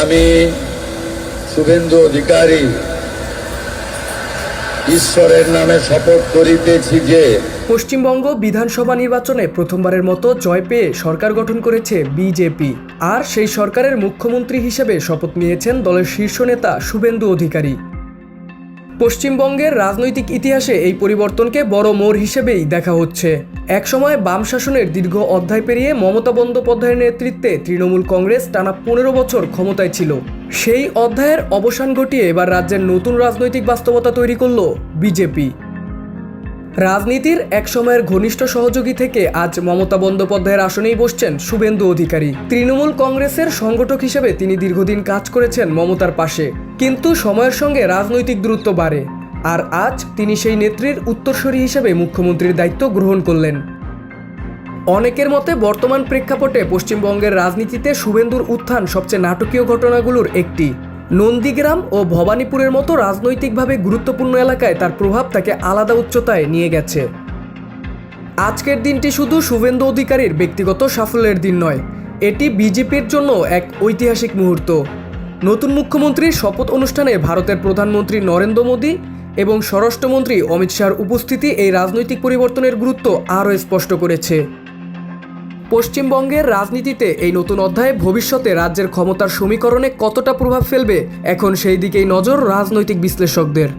আমি শুভেন্দু অধিকারী ঈশ্বরের নামে শপথ করিতেছি যে পশ্চিমবঙ্গ বিধানসভা নির্বাচনে প্রথমবারের মতো জয় পেয়ে সরকার গঠন করেছে বিজেপি। আর সেই সরকারের মুখ্যমন্ত্রী হিসেবে শপথ নিয়েছেন দলের শীর্ষ নেতা শুভেন্দু অধিকারী। পশ্চিমবঙ্গের রাজনৈতিক ইতিহাসে এই পরিবর্তনকে বড় মোড় হিসেবেই দেখা হচ্ছে। একসময় বাম শাসনের দীর্ঘ অধ্যায় পেরিয়ে মমতা বন্দ্যোপাধ্যায়ের নেতৃত্বে তৃণমূল কংগ্রেস টানা 15 বছর ক্ষমতায় ছিল। সেই অধ্যায়ের অবসান ঘটিয়ে এবার রাজ্যের নতুন রাজনৈতিক বাস্তবতা তৈরি করল বিজেপি। রাজনীতির একসময়ের ঘনিষ্ঠ সহযোগী থেকে আজ মমতা বন্দ্যোপাধ্যায়ের আসনেই বসছেন শুভেন্দু অধিকারী। তৃণমূল কংগ্রেসের সংগঠক হিসেবে তিনি দীর্ঘদিন কাজ করেছেন মমতার পাশে, কিন্তু সময়ের সঙ্গে রাজনৈতিক দূরত্ব বাড়ে। আর আজ তিনি সেই নেত্রীর উত্তরসূরি হিসেবে মুখ্যমন্ত্রীর দায়িত্ব গ্রহণ করলেন। অনেকের মতে বর্তমান প্রেক্ষাপটে পশ্চিমবঙ্গের রাজনীতিতে শুভেন্দুর উত্থান সবচেয়ে নাটকীয় ঘটনাগুলোর একটি। নন্দীগ্রাম ও ভবানীপুরের মতো রাজনৈতিকভাবে গুরুত্বপূর্ণ এলাকায় তার প্রভাব তাকে আলাদা উচ্চতায় নিয়ে গেছে। আজকের দিনটি শুধু শুভেন্দু অধিকারীর ব্যক্তিগত সাফল্যের দিন নয়, এটি বিজেপির জন্য এক ঐতিহাসিক মুহূর্ত। নতুন মুখ্যমন্ত্রীর শপথ অনুষ্ঠানে ভারতের প্রধানমন্ত্রী নরেন্দ্র মোদী এবং স্বরাষ্ট্রমন্ত্রী অমিত শাহর উপস্থিতি এই রাজনৈতিক পরিবর্তনের গুরুত্ব আরও স্পষ্ট করেছে। পশ্চিমবঙ্গের রাজনীতিতে এই নতুন অধ্যায়ে ভবিষ্যতে রাজ্যের ক্ষমতার সমীকরণে কতটা প্রভাব ফেলবে, এখন সেই দিকেই নজর রাজনৈতিক বিশ্লেষকদের।